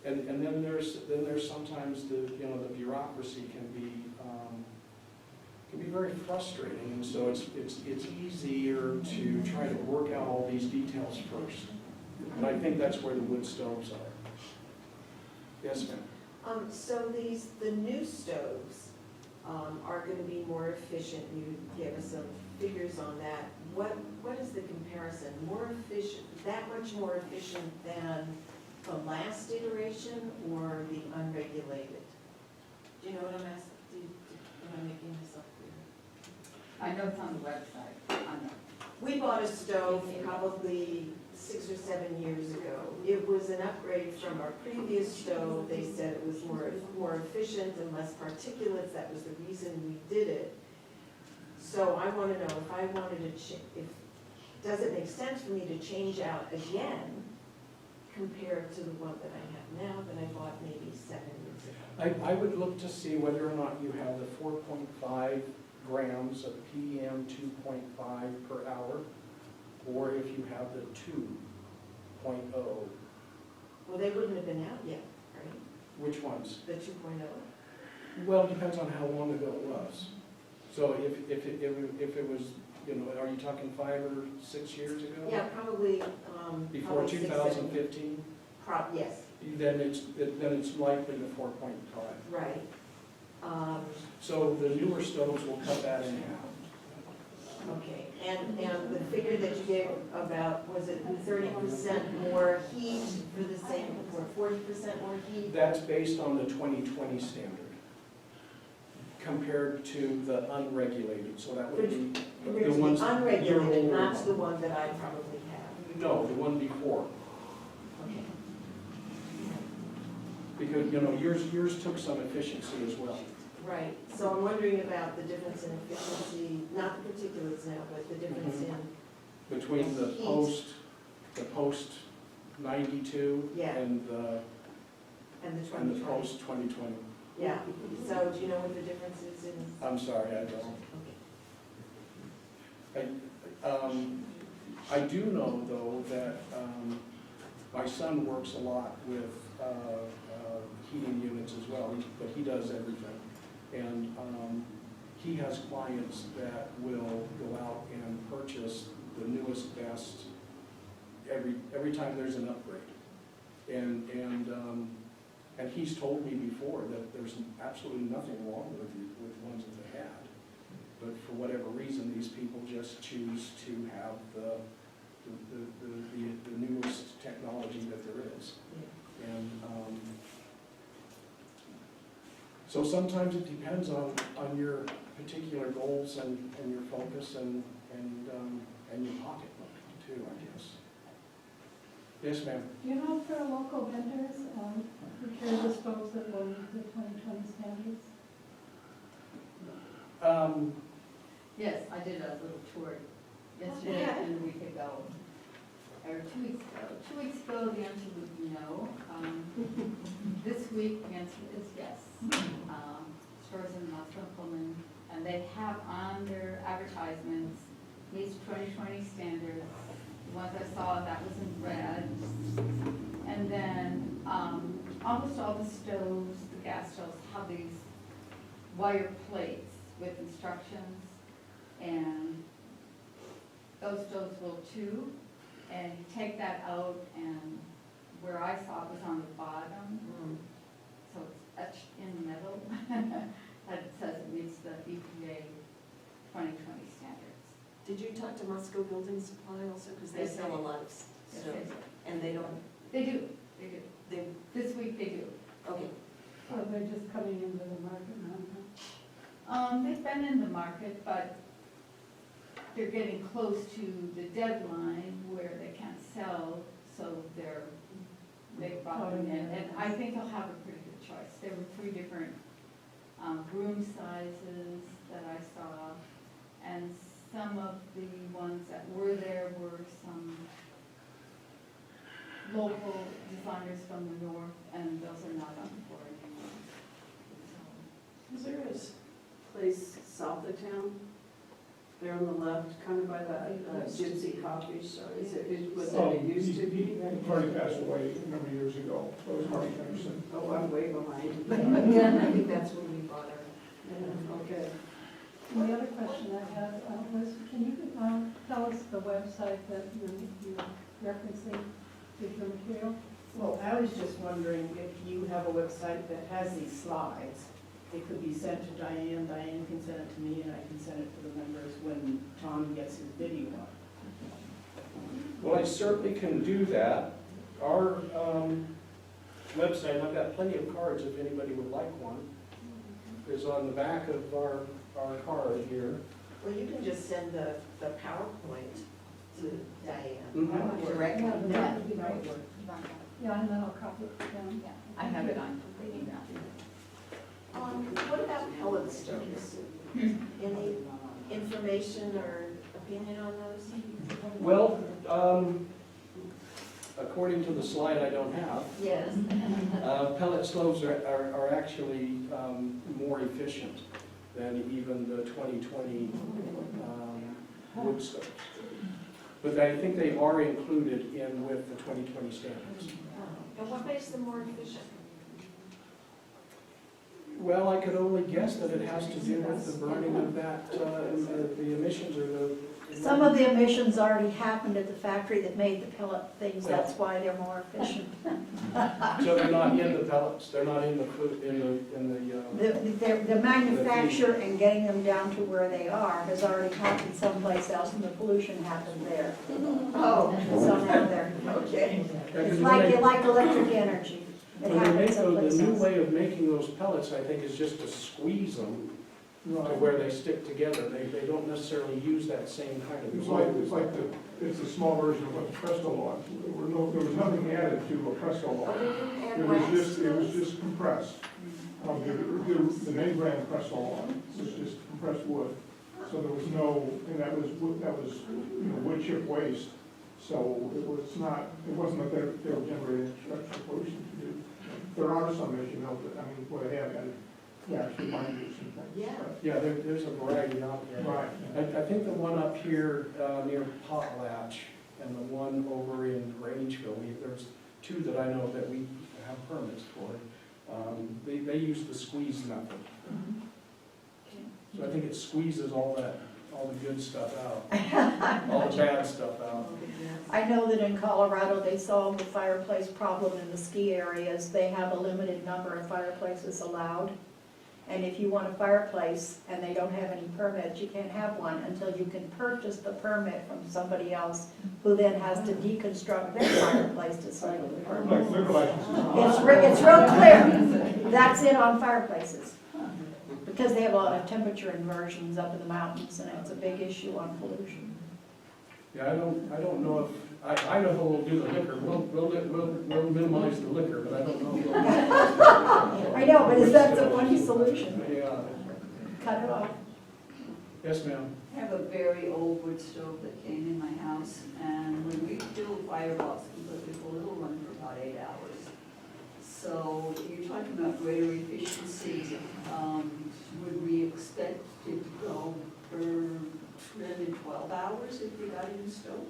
And then there's sometimes the bureaucracy can be very frustrating, and so it's easier to try to work out all these details first. And I think that's where the wood stoves are. Yes, ma'am? So the new stoves are going to be more efficient. You gave us some figures on that. What is the comparison? More efficient, that much more efficient than the last iteration or the unregulated? Do you know what I'm asking? Am I making this up clear? I know it's on the website. I know. We bought a stove probably 6 or 7 years ago. It was an upgrade from our previous stove. They said it was more efficient and less particulates. That was the reason we did it. So I want to know if I wanted to, does it make sense for me to change out again compared to the one that I have now that I bought maybe 7 years ago? I would look to see whether or not you have the 4.5 grams of PM 2.5 per hour, or if you have the 2.0. Well, they wouldn't have been out yet, right? Which ones? The 2.0? Well, it depends on how long ago it was. So if it was, are you talking 5 or 6 years ago? Yeah, probably. Before probably 6, 7 2015? Yes, Then it's likely the 4.5. right. So the newer stoves will cut that in half. Okay, and the figure that you gave about, was it 30% more heat for the same, or 40% more heat? That's based on the 2020 standard compared to the unregulated, so that would be Compared the to ones. the your unregulated, older not one. the one that I probably have. No, the one before, Okay. because yours took some efficiency as well. Right, so I'm wondering about the difference in efficiency, not the particulates now, but the difference in, Between the Heat. post 92 Yeah. and the and the 2020. post 2020. Yeah, so do you know what the difference is in? I'm sorry, I don't. Okay. I do know, though, that my son works a lot with heating units as well, but he does everything. And he has clients that will go out and purchase the newest, best every time there's an upgrade. And he's told me before that there's absolutely nothing wrong with the ones that they had. But for whatever reason, these people just choose to have the newest technology that there is. Yeah. And so sometimes it depends on your particular goals and your focus and your pocketbook too, I guess. Yes, ma'am. Do you know for local vendors who carry the stoves that will meet the 2020 standards? Yes, I did a little tour yesterday Okay. and a week ago, or 2 weeks ago. 2 weeks ago, the answer would be no. This week, the answer is yes. Stores in Moscow and Pullman, and they have on their advertisements, meets 2020 standards. The ones I saw, that was in red. And then almost all the stoves, the gas stoves, have these wire plates with instructions. And those stoves will too. And you take that out, and where I saw it was on the bottom, so it's etched in the middle, that it says it meets the EPA 2020 standards. Did you talk to Moscow Building Supply also? Because they Yes, I sell a did. lot of Yes, stoves, and they don't, They do, they do. they, This week they do. okay. So they're just coming into the market now? Huh? They've been in the market, but they're getting close to the deadline where they can't sell, so they brought them in. And I think they'll have a pretty good choice. There were 3 different room sizes that I saw, and some of the ones that were there were some local designers from the north, and those are not on the board anymore. So, Is there a place south of town They're on the left, kind of by the Gypsy Coffee Shop. Was Oh, it used to he be? already passed away a number of years ago, so it was Harvey Henderson. Oh, I'm way behind. I think that's where we bought our. Yeah, okay. And the other question I had was, can you tell us the website that you're referencing with your material? Well, I was just wondering if you have a website that has these slides, it could be sent to Diane, Diane can send it to me, and I can send it to the members when Tom gets his video up. Well, I certainly can do that. Our website, I've got plenty of cards if anybody would like one, is on the back of our card here. Well, you can just send the PowerPoint to Diane Mhm. directly. Yeah, Yeah. would be great. Yeah, and then I'll copy it down. I have it on the email. What about pellet stoves? Any information or opinion on those? Well, according to the slide I don't have, Yes. pellet stoves are actually more efficient than even the 2020 wood stoves. But I think they are included in with the 2020 standards. And what makes them more efficient? Well, I could only guess that it has to do with the burning of that, the emissions or the. Some of the emissions already happened at the factory that made the pellet things, that's why they're more efficient. So they're not in the pellets, they're not in the food, The manufacture and getting them down to where they are has already happened someplace else, and the pollution happened there. Oh, So now they're, okay. it's like electric energy. It When they make happens those, someplace the new else. way of making those pellets, I think, is just to squeeze them to where they stick together. They don't necessarily use that same kind of. It's a small version of what the Presto log. There was nothing added to a Presto log. It was just compressed. The name brand Presto log was just compressed wood. So there was no, and that was wood chip waste. So it wasn't like they were generating extra pollution to do. There are some, as you know, where they have added actually binders and things. Yeah. Yeah, there's a variety out there. Right. I think the one up here near Potlatch and the one over in Grangeville, there's two that I know that we have permits for. They use the squeeze method. So I think it squeezes all the good stuff out, all the bad stuff out. I know that in Colorado, they solved the fireplace problem in the ski areas. They have a limited number of fireplaces allowed. And if you want a fireplace and they don't have any permits, you can't have one until you can purchase the permit from somebody else who then has to deconstruct their fireplace to sign the permit. Like liquor licenses. It's real clear. That's it on fireplaces. Because they have a lot of temperature inversions up in the mountains and it's a big issue on pollution. Yeah, I don't know if, Idaho will do the liquor, we'll minimize the liquor, but I don't know. I know, but is that the one solution? Yeah, Cut it off. yes, ma'am. I have a very old wood stove that came in my house, and when we filled firebox completely full, it'll run for about 8 hours. So you're talking about greater efficiency. Would we expect it to go for 10 to 12 hours if we got a new stove?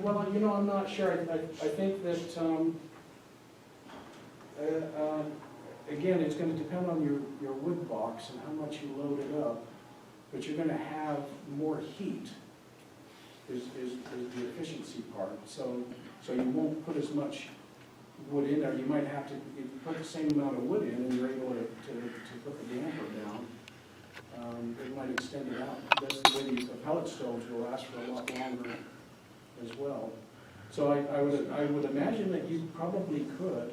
Well, I'm not sure. I think that, again, it's gonna depend on your wood box and how much you load it up, but you're gonna have more heat is the efficiency part. So you won't put as much wood in there. You might have to put the same amount of wood in and you're able to put the damper down. It might extend it out. That's the way the pellet stoves will last for a lot longer as well. So I would imagine that you probably could,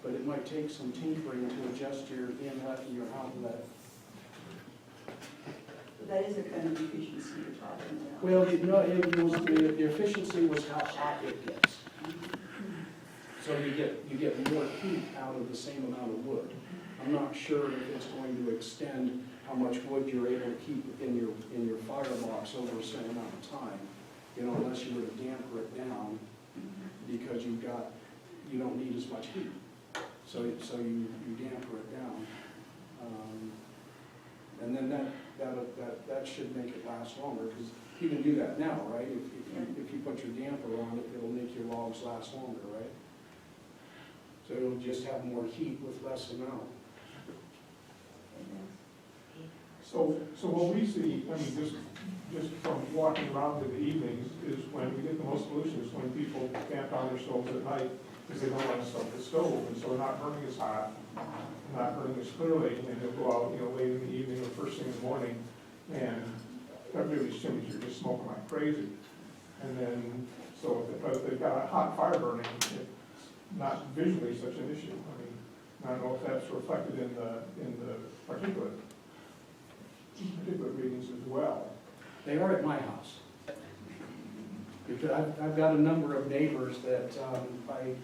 but it might take some tinkering to adjust your inlet and your outlet. But that is the kind of efficiency you're talking about. Well, the efficiency was how hot it gets. So you get more heat out of the same amount of wood. I'm not sure if it's going to extend how much wood you're able to keep in your firebox over a certain amount of time. Unless you were to damper it down, because you don't need as much heat. So you damper it down. And then that should make it last longer, because you can do that now, right? If you put your damper on it, it'll make your logs last longer, right? So it'll just have more heat with less amount. So what we see, I mean, just from walking around in the evenings, is when we get the most pollution is when people camp on their stoves at night, because they don't want to start the stove, and so they're not burning as hot, not burning as clearly, and they'll go out, late in the evening or first thing in the morning, and every of these chimneys are just smoking like crazy. And then, so if they've got a hot fire burning, it's not visually such an issue. I mean, I don't know if that's reflected in the particulate readings as well. They are at my house. Because I've got a number of neighbors that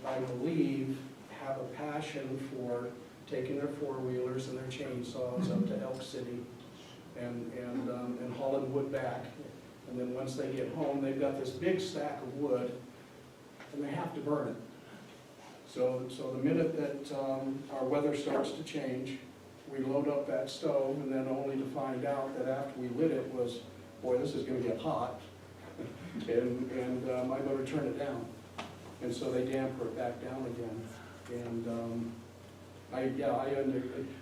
I believe have a passion for taking their four-wheelers and their chainsaws up to Elk City and hauling wood back. And then once they get home, they've got this big stack of wood and they have to burn it. So the minute that our weather starts to change, we load up that stove, and then only to find out that after we lit it was, boy, this is gonna get hot, and I better turn it down. And so they damper it back down again. And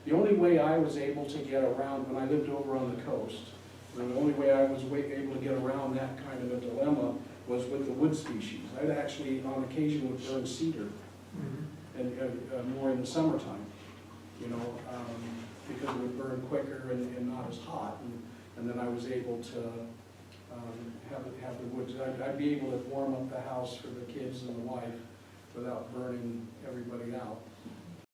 the only way I was able to get around, when I lived over on the coast, the only way I was able to get around that kind of a dilemma was with the wood species. I'd actually, on occasion, would burn cedar, and more in the summertime, because it would burn quicker and not as hot. And then I was able to have the wood. I'd be able to warm up the house for the kids and the wife without burning everybody out.